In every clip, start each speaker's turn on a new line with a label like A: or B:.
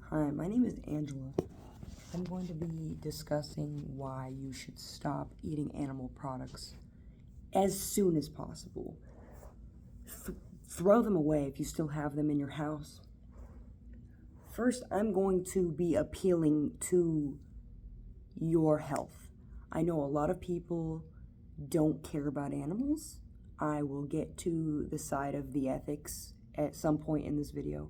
A: Hi, my name is Angela. I'm going to be discussing why you should stop eating animal products as soon as possible. Throw them away if you still have them in your house. First, I'm going to be appealing to your health. I know a lot of people don't care about animals. I will get to the side of the ethics at some point in this video.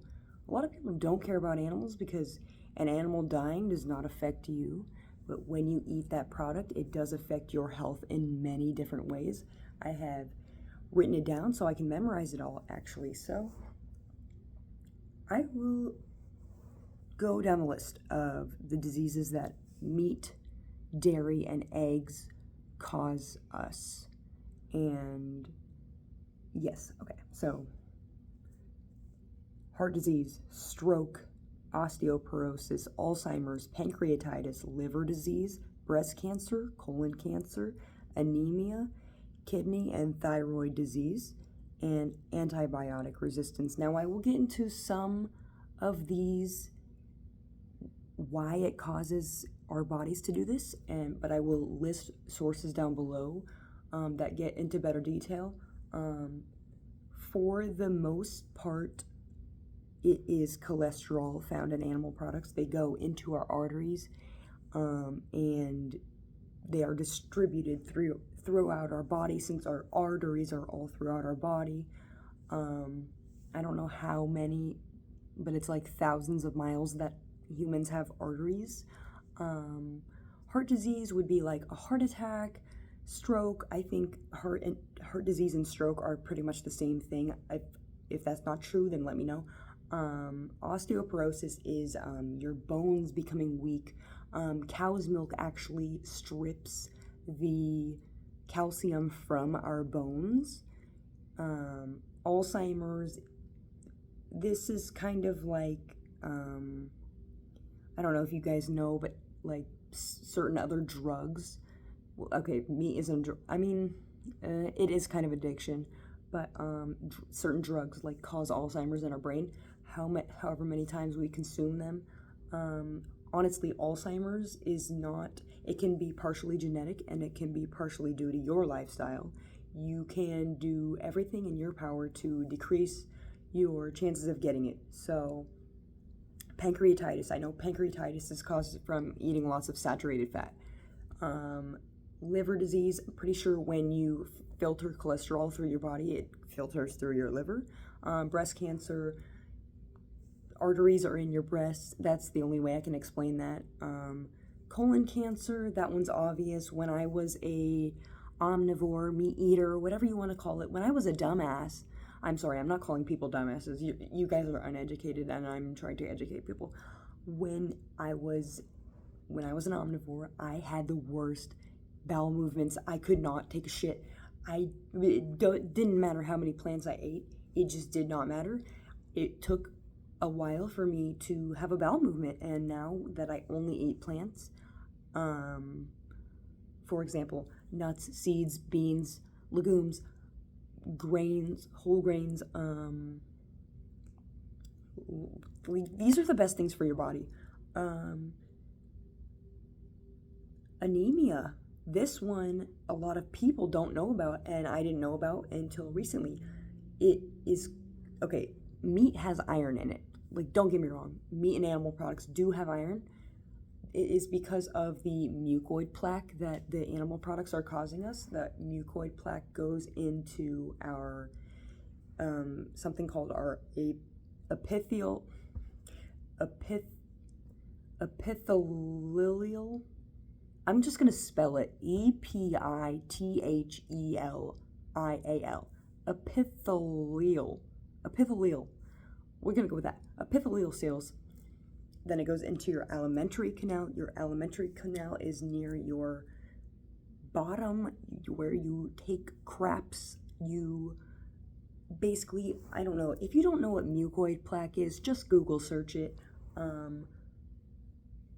A: A lot of people don't care about animals because an animal dying does not affect you, but when you eat that product, it does affect your health in many different ways. I have written it down so I can memorize it all, actually. So I will go down the list of the diseases that meat, dairy, and eggs cause us. And yes, okay, so heart disease, stroke, osteoporosis, Alzheimer's, pancreatitis, liver disease, breast cancer, colon cancer, anemia, kidney and thyroid disease, and antibiotic resistance. Now, I will get into some of these, why it causes our bodies to do this, but I will list sources down below that get into better detail. For the most part, it is cholesterol found in animal products. They go into our arteries and they are distributed throughout our body, since our arteries are all throughout our body. I don't know how many, but it's like thousands of miles that humans have arteries. Heart disease would be like a heart attack, stroke. I think heart disease and stroke are pretty much the same thing. If that's not true, then let me know. Osteoporosis is your bones becoming weak. Cow's milk actually strips the calcium from our bones. Alzheimer's, this is kind of like, I don't know if you guys know, but like certain other drugs. Okay, meat isn't, it is kind of addiction, but certain drugs like cause Alzheimer's in our brain. However many times we consume them. Honestly, Alzheimer's is not, it can be partially genetic and it can be partially due to your lifestyle. You can do everything in your power to decrease your chances of getting it. So, pancreatitis. I know pancreatitis is caused from eating lots of saturated fat. Liver disease, I'm pretty sure when you filter cholesterol through your body, it filters through your liver. Breast cancer, arteries are in your breasts. That's the only way I can explain that. Colon cancer, that one's obvious. When I was a omnivore, meat eater, whatever you want to call it, when I was a dumbass, I'm sorry, I'm not calling people dumbasses. You guys are uneducated and I'm trying to educate people. When I was an omnivore, I had the worst bowel movements. I could not take a shit. It didn't matter how many plants I ate. It just did not matter. It took a while for me to have a bowel movement, and now that I only eat plants, for example, nuts, seeds, beans, legumes, grains, whole grains, these are the best things for your body. Anemia, this one a lot of people don't know about, and I didn't know about until recently. It is, okay, meat has iron in it. Like, don't get me wrong, meat and animal products do have iron. It is because of the mucoid plaque that the animal products are causing us. That mucoid plaque goes into our, something called our epithelial, I'm just going to spell it, epithelial, epithelial, we're going to go with that, epithelial cells. Then it goes into your alimentary canal. Your alimentary canal is near your bottom, where you take craps. You basically, I don't know, if you don't know what mucoid plaque is, just Google search it.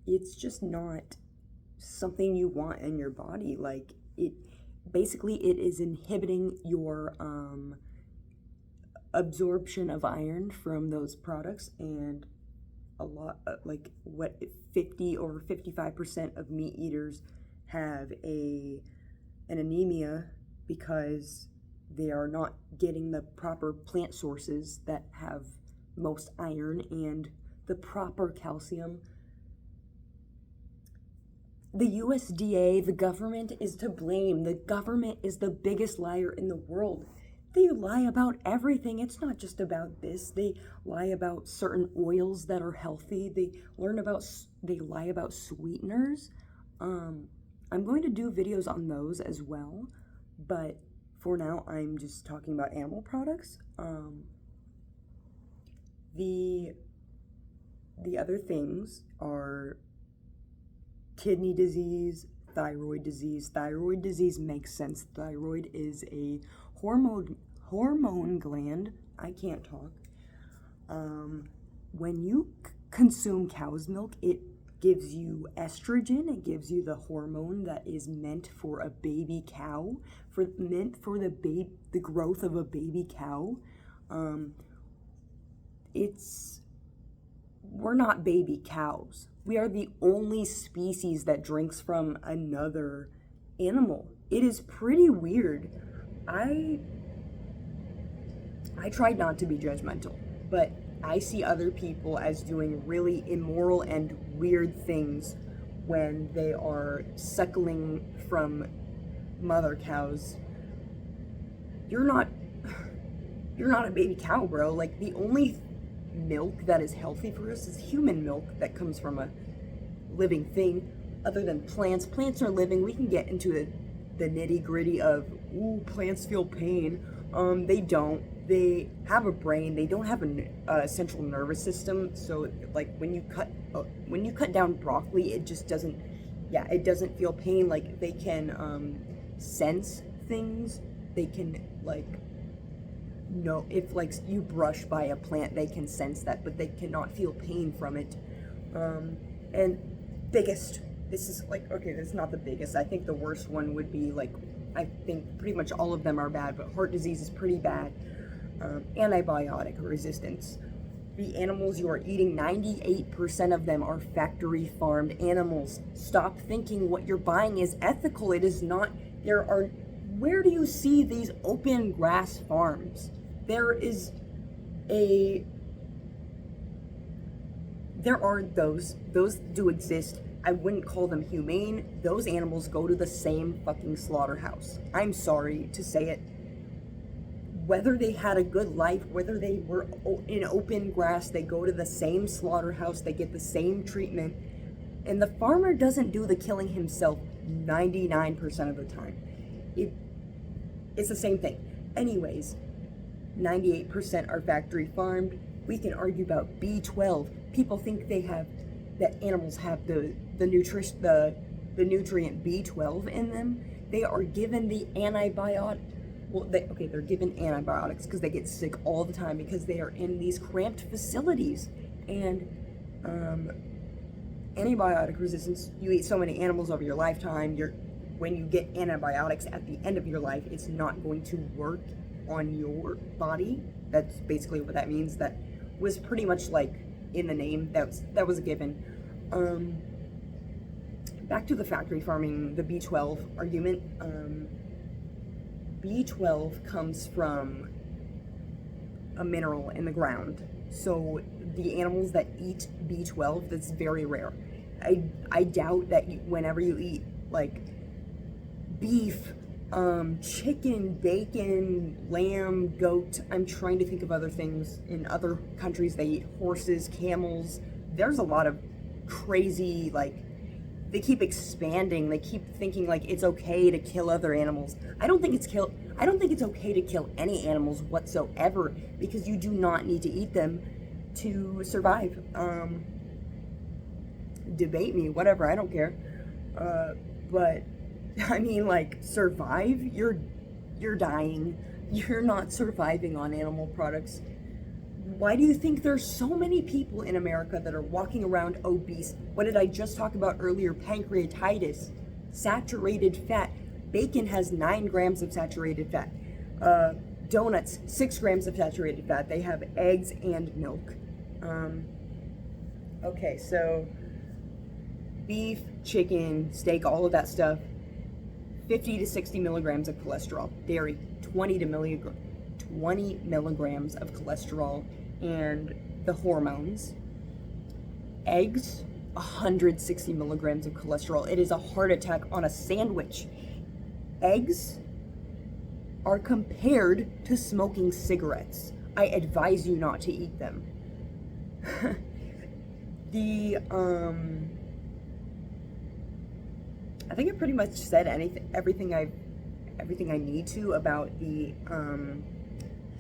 A: It's just not something you want in your body. Like, it is inhibiting your absorption of iron from those products, and a lot, like what 50 over 55% of meat eaters have an anemia because they are not getting the proper plant sources that have most iron and the proper calcium. The USDA, the government, is to blame. The government is the biggest liar in the world. They lie about everything. It's not just about this. They lie about certain oils that are healthy. They lie about sweeteners. I'm going to do videos on those as well, but for now I'm just talking about animal products. The other things are kidney disease, thyroid disease. Thyroid disease makes sense. Thyroid is a hormone gland. I can't talk. When you consume cow's milk, it gives you estrogen. It gives you the hormone that is meant for a baby cow, meant for the growth of a baby cow. We're not baby cows. We are the only species that drinks from another animal. It is pretty weird. I tried not to be judgmental, but I see other people as doing really immoral and weird things when they are suckling from mother cows. You're not a baby cow, bro. Like, the only milk that is healthy for us is human milk that comes from a living thing. Other than plants are living. We can get into the nitty gritty of, ooh, plants feel pain. They don't. They have a brain. They don't have a central nervous system. So, like, when you cut down broccoli, it just doesn't. Yeah, it doesn't feel pain. Like, they can sense things. They can, like, know if, like, you brush by a plant, they can sense that, but they cannot feel pain from it. And biggest. This is like, okay, this is not the biggest. I think the worst one would be, like, I think pretty much all of them are bad, but heart disease is pretty bad. Antibiotic resistance. The animals you are eating, 98% of them are factory farmed animals. Stop thinking what you're buying is ethical. It is not. Where do you see these open grass farms? There are those do exist. I wouldn't call them humane. Those animals go to the same fucking slaughterhouse. I'm sorry to say it. Whether they had a good life, whether they were in open grass, they go to the same slaughterhouse, they get the same treatment. And the farmer doesn't do the killing himself 99% of the time. It's the same thing. Anyways, 98% are factory farmed. We can argue about B12. People think that animals have the nutrient B12 in them. They are given the antibiotic. Well, they're given antibiotics because they get sick all the time because they are in these cramped facilities. And antibiotic resistance, you eat so many animals over your lifetime, when you get antibiotics at the end of your life, it's not going to work on your body. That's basically what that means. That was pretty much like in the name. That was a given. Back to the factory farming, the B12 argument. B12 comes from a mineral in the ground. So the animals that eat B12, that's very rare. I doubt that whenever you eat, like, beef, chicken, bacon, lamb, goat, I'm trying to think of other things. In other countries, they eat horses, camels. There's a lot of crazy, like, they keep expanding. They keep thinking, like, it's okay to kill other animals. I don't think it's okay to kill any animals whatsoever, because you do not need to eat them to survive. Debate me, whatever, I don't care. But I mean, like, survive? You're dying. You're not surviving on animal products. Why do you think there's so many people in America that are walking around obese? What did I just talk about earlier? Pancreatitis, saturated fat. Bacon has 9 grams of saturated fat. Donuts, 6 grams of saturated fat. They have eggs and milk. Okay, so beef, chicken, steak, all of that stuff, 50 to 60 milligrams of cholesterol. Dairy, 20 milligrams of cholesterol, and the hormones. Eggs, 160 milligrams of cholesterol. It is a heart attack on a sandwich. Eggs are compared to smoking cigarettes. I advise you not to eat them. I think I pretty much said everything I need to about the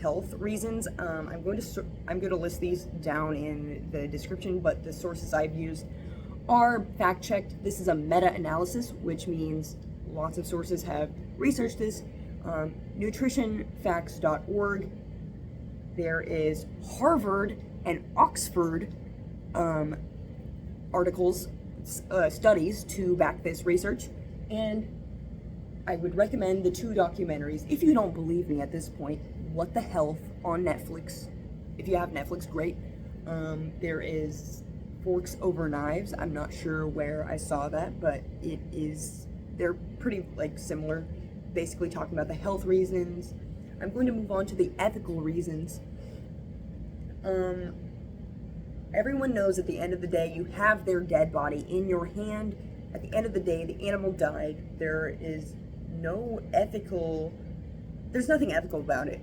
A: health reasons. I'm going to list these down in the description, but the sources I've used are fact-checked. This is a meta-analysis, which means lots of sources have researched this. Nutritionfacts.org. There is Harvard and Oxford articles, studies to back this research, and I would recommend the 2 documentaries. If you don't believe me at this point, What the Health on Netflix. If you have Netflix, great. There is Forks Over Knives. I'm not sure where I saw that, but they're pretty similar, basically talking about the health reasons. I'm going to move on to the ethical reasons. Everyone knows at the end of the day, you have their dead body in your hand. At the end of the day, the animal died. There's nothing ethical about it.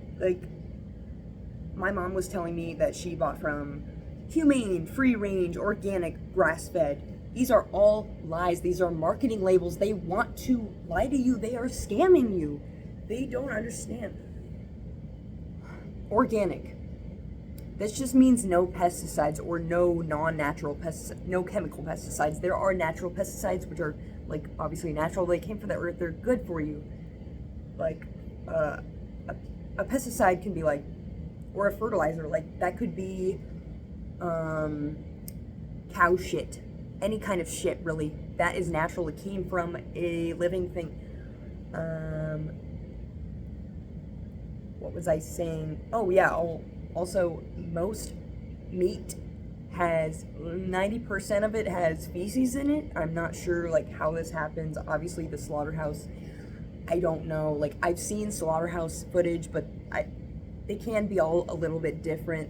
A: My mom was telling me that she bought from humane, free-range, organic, grass-fed. These are all lies. These are marketing labels. They want to lie to you. They are scamming you. They don't understand. Organic. This just means no pesticides or no non-natural pesticides, no chemical pesticides. There are natural pesticides, which are obviously natural. They came from the earth. They're good for you. A pesticide can be or a fertilizer, that could be cow shit, any kind of shit, really. That is natural. It came from a living thing. What was I saying? Oh yeah, also most meat has 90% of it has feces in it. I'm not sure how this happens. Obviously the slaughterhouse, I don't know. I've seen slaughterhouse footage, but they can be all a little bit different.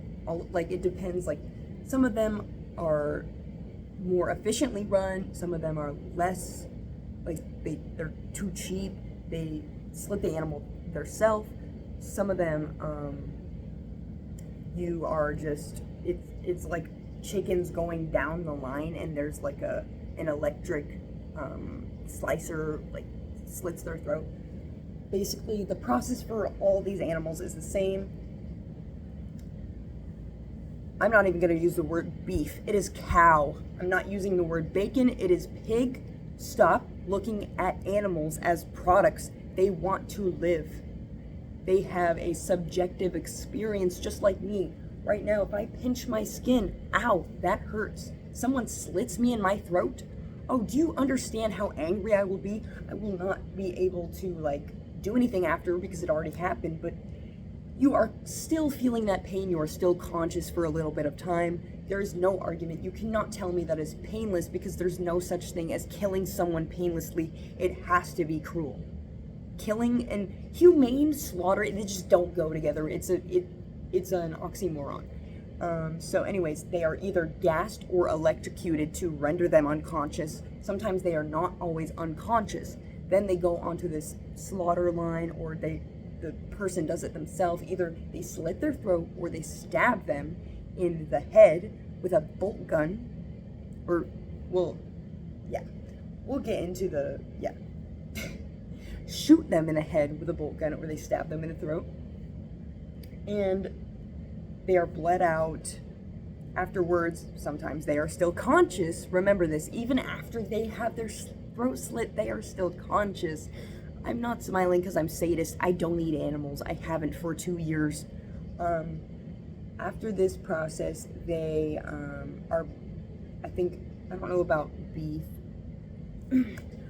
A: It depends. Some of them are more efficiently run. Some of them are less. They're too cheap. They slit the animal themselves. Some of them, you are just, it's like chickens going down the line, and there's an electric slicer slits their throat. Basically, the process for all these animals is the same. I'm not even going to use the word beef. It is cow. I'm not using the word bacon. It is pig. Stop looking at animals as products. They want to live. They have a subjective experience just like me. Right now, if I pinch my skin, ow, that hurts. Someone slits me in my throat. Oh, do you understand how angry I will be? I will not be able to do anything after because it already happened, but you are still feeling that pain. You are still conscious for a little bit of time. There is no argument. You cannot tell me that is painless, because there's no such thing as killing someone painlessly. It has to be cruel. Killing and humane slaughter, they just don't go together. It's an oxymoron. So anyways, they are either gassed or electrocuted to render them unconscious. Sometimes they are not always unconscious. Then they go onto this slaughter line, or the person does it themselves. Either they slit their throat or they stab them in the head with a bolt gun, or, we'll get into shoot them in the head with a bolt gun, or they stab them in the throat. And they are bled out. Afterwards, sometimes they are still conscious. Remember this, even after they have their throat slit, they are still conscious. I'm not smiling because I'm sadist. I don't eat animals. I haven't for 2 years. After this process, they are, I don't know about beef.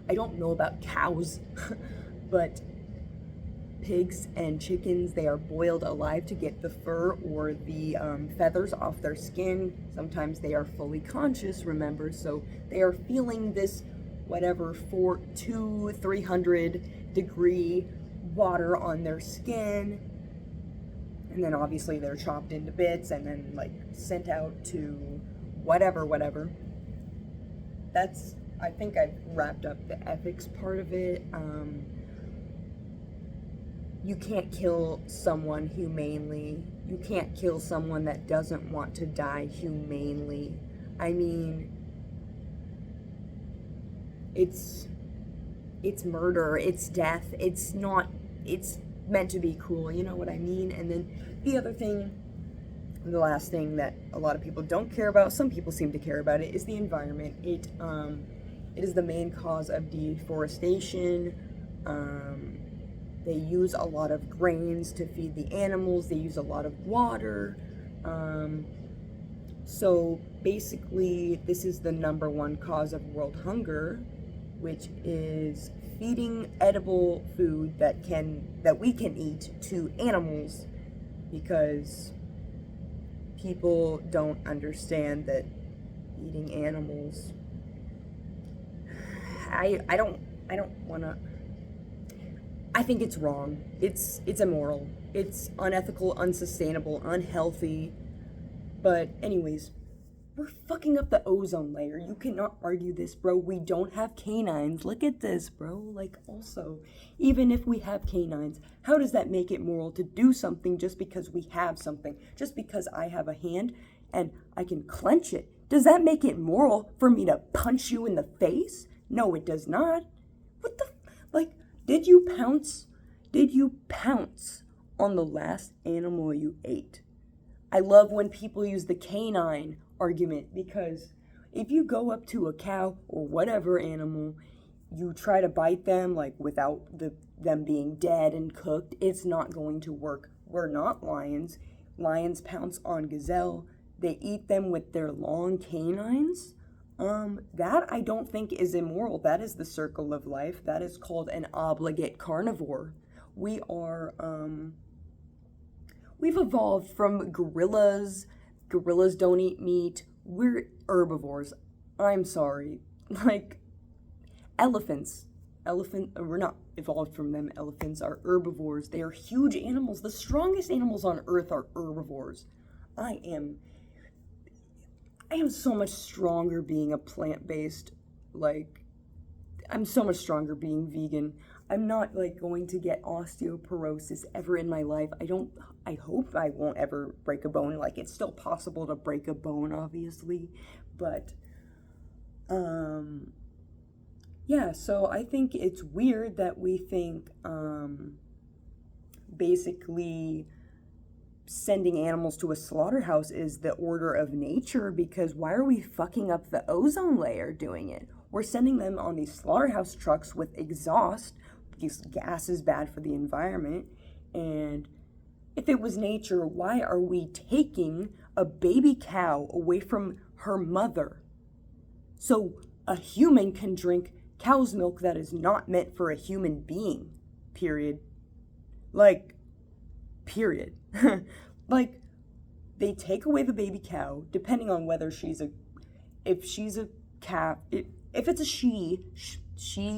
A: I don't know about cows, but pigs and chickens, they are boiled alive to get the fur or the feathers off their skin. Sometimes they are fully conscious, remember, so they are feeling this whatever 300 degree water on their skin, and then obviously they're chopped into bits and then like sent out to whatever. That's, I think I've wrapped up the ethics part of it. You can't kill someone humanely. You can't kill someone that doesn't want to die humanely. I mean, it's murder, it's death, it's meant to be cruel, you know what I mean? And then the other thing, the last thing that a lot of people don't care about, some people seem to care about it, is the environment. It is the main cause of deforestation. They use a lot of grains to feed the animals. They use a lot of water. So basically, this is the number one cause of world hunger, which is feeding edible food that we can eat to animals, because people don't understand that eating animals. I don't want to. I think it's wrong. It's immoral. It's unethical, unsustainable, unhealthy. But anyways, we're fucking up the ozone layer. You cannot argue this, bro. We don't have canines. Look at this, bro. Like, also, even if we have canines, how does that make it moral to do something just because we have something? Just because I have a hand and I can clench it, does that make it moral for me to punch you in the face? No, it does not. What the, like, did you pounce on the last animal you ate? I love when people use the canine argument, because if you go up to a cow or whatever animal, you try to bite them like without them being dead and cooked, it's not going to work. We're not lions. Lions pounce on gazelle. They eat them with their long canines. That I don't think is immoral. That is the circle of life. That is called an obligate carnivore. We are, we've evolved from gorillas. Gorillas don't eat meat. We're herbivores. I'm sorry. Like, we're not evolved from them. Elephants are herbivores. They are huge animals. The strongest animals on earth are herbivores. I am so much stronger being a plant-based, like, I'm so much stronger being vegan. I'm not, like, going to get osteoporosis ever in my life. I hope I won't ever break a bone. Like, it's still possible to break a bone, obviously. But, yeah, so I think it's weird that we think, basically sending animals to a slaughterhouse is the order of nature, because why are we fucking up the ozone layer doing it? We're sending them on these slaughterhouse trucks with exhaust, because gas is bad for the environment. And if it was nature, why are we taking a baby cow away from her mother so a human can drink cow's milk that is not meant for a human being? Period. Like, period. Like, they take away the baby cow, depending on whether if she's a calf, if it's a she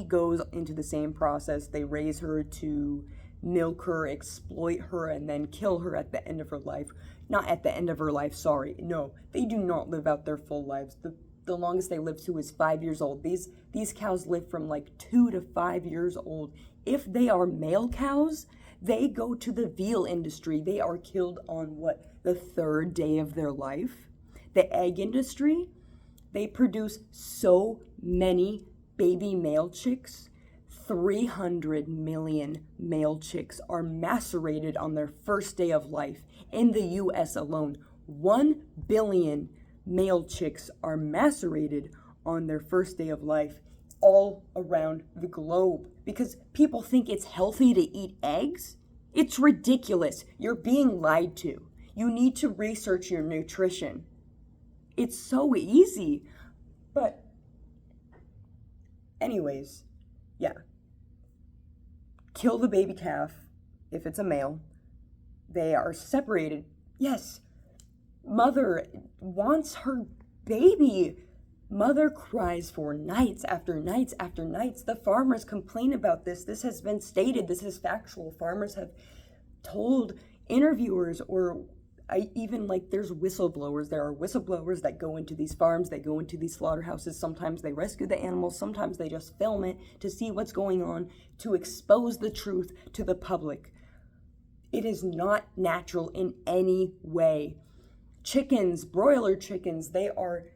A: goes into the same process. They raise her to milk her, exploit her, and then kill her at the end of her life. Not at the end of her life, sorry. No, they do not live out their full lives. The longest they live to is 5 years old. These cows live from like 2 to 5 years old. If they are male cows, they go to the veal industry. They are killed on the 3rd day of their life. The egg industry, they produce so many baby male chicks. 300 million male chicks are macerated on their first day of life. In the US alone, 1 billion male chicks are macerated on their first day of life all around the globe, because people think it's healthy to eat eggs. It's ridiculous. You're being lied to. You need to research your nutrition. It's so easy. But anyways, yeah. Kill the baby calf. if it's a male, they are separated. Yes, mother wants her baby. Mother cries for nights after nights after nights. The farmers complain about this. This has been stated. This is factual. Farmers have told interviewers, or even like there's whistleblowers. There are whistleblowers that go into these farms, they go into these slaughterhouses. Sometimes they rescue the animals, sometimes they just film it to see what's going on, to expose the truth to the public. It is not natural in any way. Chickens, broiler chickens, they are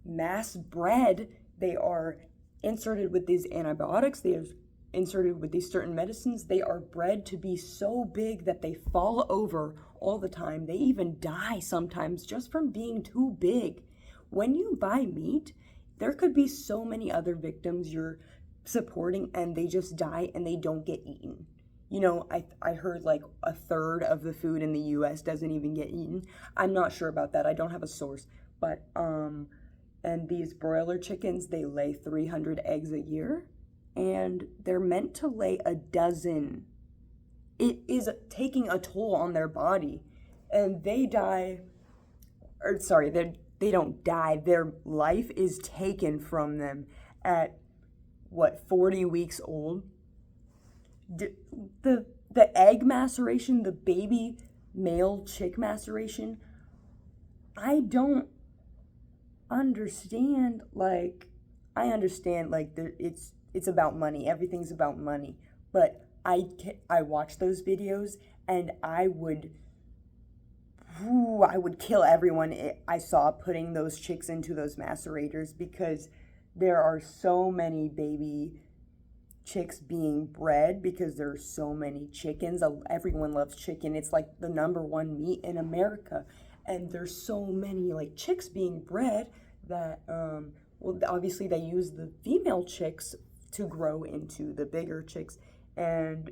A: mass bred. They are inserted with these antibiotics. They are inserted with these certain medicines. They are bred to be so big that they fall over all the time. They even die sometimes just from being too big. When you buy meat, there could be so many other victims you're supporting and they just die and they don't get eaten. You know, I heard like a third of the food in the US doesn't even get eaten. I'm not sure about that. I don't have a source. But, and these broiler chickens, they lay 300 eggs a year. And they're meant to lay a dozen. It is taking a toll on their body. And they die, or sorry, they don't die. Their life is taken from them at, 40 weeks old? The egg maceration, the baby male chick maceration, I don't understand. Like, I understand, like, it's about money. Everything's about money. But I watch those videos and I would kill everyone I saw putting those chicks into those macerators, because there are so many baby chicks being bred because there are so many chickens. Everyone loves chicken. It's like the #1 meat in America. And there's so many like chicks being bred that, well, obviously they use the female chicks to grow into the bigger chicks. And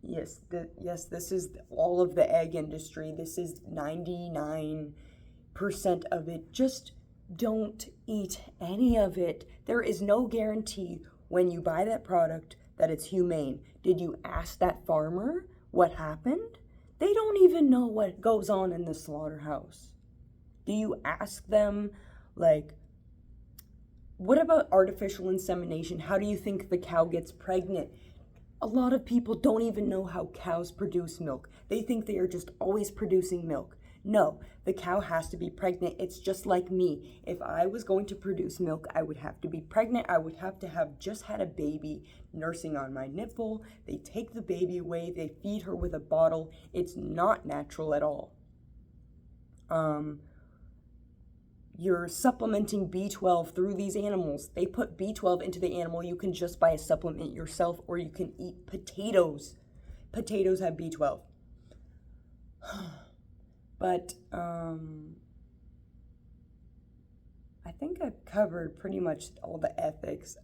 A: yes, this is all of the egg industry. This is 99% of it. Just don't eat any of it. There is no guarantee when you buy that product that it's humane. Did you ask that farmer what happened? They don't even know what goes on in the slaughterhouse. Do you ask them, like, what about artificial insemination? How do you think the cow gets pregnant? A lot of people don't even know how cows produce milk. They think they are just always producing milk. No, the cow has to be pregnant. It's just like me. If I was going to produce milk, I would have to be pregnant. I would have to have just had a baby nursing on my nipple. They take the baby away. They feed her with a bottle. It's not natural at all. You're supplementing B12 through these animals. They put B12 into the animal. You can just buy a supplement yourself, or you can eat potatoes. Potatoes have B12. But I think I've covered pretty much all the ethics.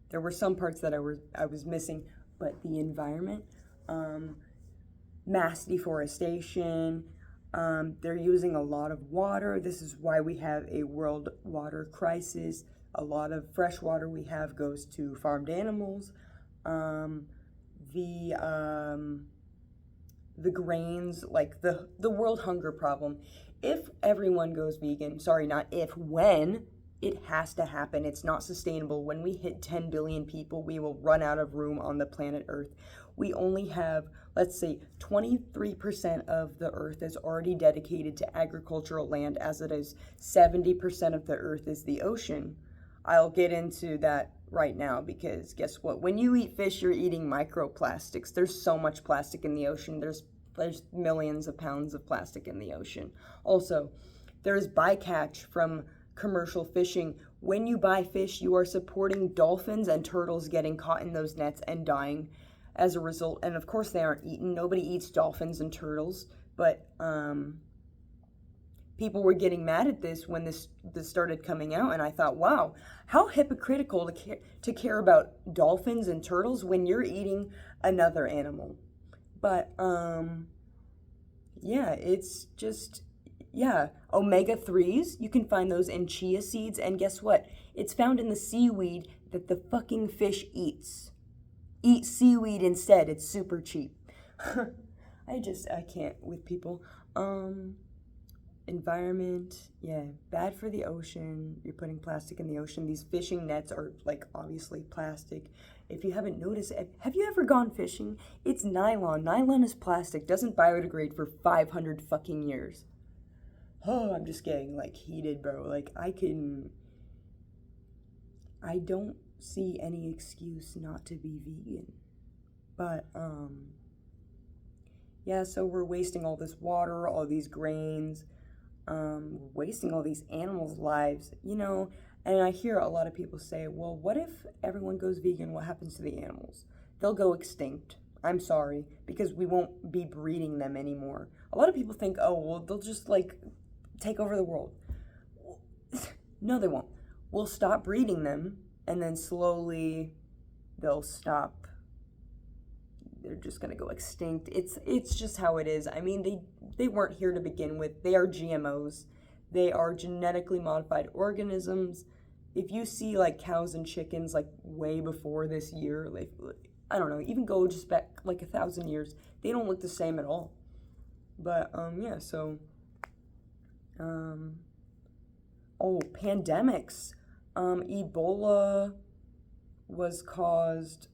A: There were some parts that I was missing, but the environment, mass deforestation, they're using a lot of water. This is why we have a world water crisis. A lot of fresh water we have goes to farmed animals. The grains, like the world hunger problem. If everyone goes vegan, sorry, not if, when, it has to happen. It's not sustainable. When we hit 10 billion people, we will run out of room on the planet Earth. We only have, let's say, 23% of the Earth is already dedicated to agricultural land, as it is 70% of the Earth is the ocean. I'll get into that right now, because guess what? When you eat fish, you're eating microplastics. There's so much plastic in the ocean. There's millions of pounds of plastic in the ocean. Also, there's bycatch from commercial fishing. When you buy fish, you are supporting dolphins and turtles getting caught in those nets and dying as a result. And of course they aren't eaten. Nobody eats dolphins and turtles, but people were getting mad at this when this started coming out, and I thought, wow, how hypocritical to care about dolphins and turtles when you're eating another animal. But yeah, it's just, yeah, omega-3s, you can find those in chia seeds, and guess what? It's found in the seaweed that the fucking fish eats. Eat seaweed instead. It's super cheap. I can't with people. Environment, yeah, bad for the ocean. You're putting plastic in the ocean. These fishing nets are, like, obviously plastic. If you haven't noticed, have you ever gone fishing? It's nylon. Nylon is plastic, doesn't biodegrade for 500 fucking years. Oh, I'm just getting, like, heated, bro. Like, I don't see any excuse not to be vegan. But, yeah, so we're wasting all this water, all these grains, wasting all these animals' lives, you know. And I hear a lot of people say, well, what if everyone goes vegan? What happens to the animals? They'll go extinct. I'm sorry, because we won't be breeding them anymore. A lot of people think, oh, well, they'll just, like, take over the world. No, they won't. We'll stop breeding them, and then slowly they'll stop. They're just going to go extinct. It's just how it is. I mean, they weren't here to begin with. They are GMOs. They are genetically modified organisms. If you see, like, cows and chickens, like, way before this year, like, I don't know, even go just back, like, 1,000 years, they don't look the same at all. But, yeah, so, pandemics. Ebola was caused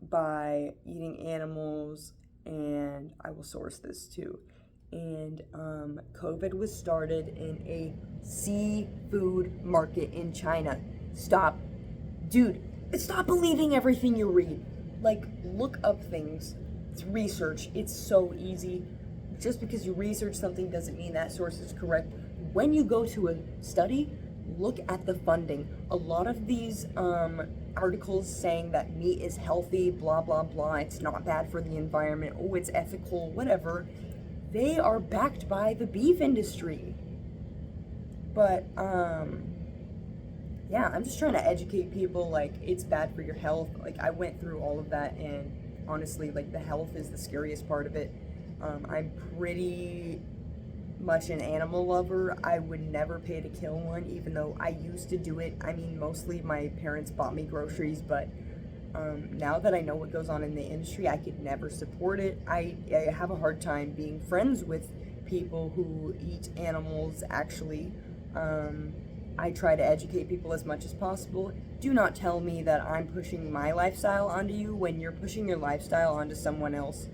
A: by eating animals, and I will source this too. And COVID was started in a seafood market in China. Stop believing everything you read. Like, look up things. It's research. It's so easy. Just because you research something doesn't mean that source is correct. When you go to a study, look at the funding. A lot of these articles saying that meat is healthy, blah, blah, blah, it's not bad for the environment, oh, it's ethical, whatever, they are backed by the beef industry. But, yeah, I'm just trying to educate people, like, it's bad for your health. Like, I went through all of that, and honestly, like, the health is the scariest part of it. I'm pretty much an animal lover. I would never pay to kill one, even though I used to do it. I mean, mostly my parents bought me groceries, but now that I know what goes on in the industry, I could never support it. I have a hard time being friends with people who eat animals, actually. I try to educate people as much as possible. Do not tell me that I'm pushing my lifestyle onto you when you're pushing your lifestyle onto someone else.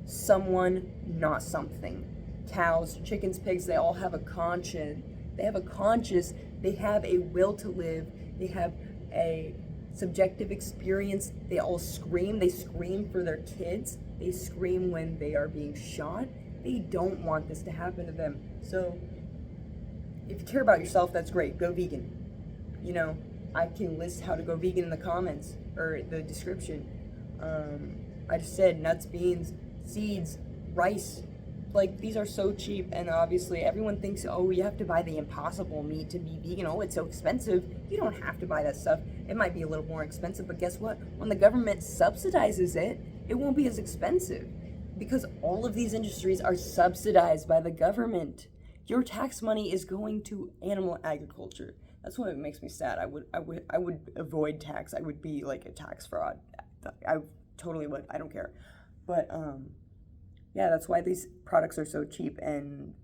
A: Someone, not something. Cows, chickens, pigs, they all have a conscience. They have a conscience. They have a will to live. They have a subjective experience. They all scream. They scream for their kids. They scream when they are being shot. They don't want this to happen to them. So, if you care about yourself, that's great. Go vegan. You know, I can list how to go vegan in the comments or the description. I just said nuts, beans, seeds, rice. Like, these are so cheap, and obviously everyone thinks, oh, you have to buy the impossible meat to be vegan. Oh, it's so expensive. You don't have to buy that stuff. It might be a little more expensive, but guess what? When the government subsidizes it, it won't be as expensive because all of these industries are subsidized by the government. Your tax money is going to animal agriculture. That's what makes me sad. I would avoid tax. I would be like a tax fraud. I totally would. I don't care. But, yeah, that's why these products are so cheap, and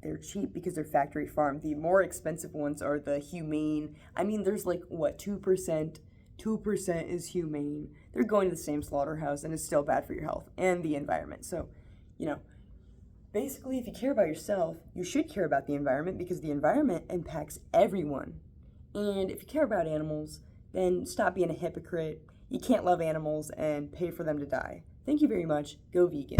A: they're cheap because they're factory farmed. The more expensive ones are the humane. I mean, there's like, what, 2%? 2% is humane. They're going to the same slaughterhouse, and it's still bad for your health and the environment. So, you know, basically, if you care about yourself, you should care about the environment because the environment impacts everyone. And if you care about animals, then stop being a hypocrite. You can't love animals and pay for them to die. Thank you very much. Go vegan.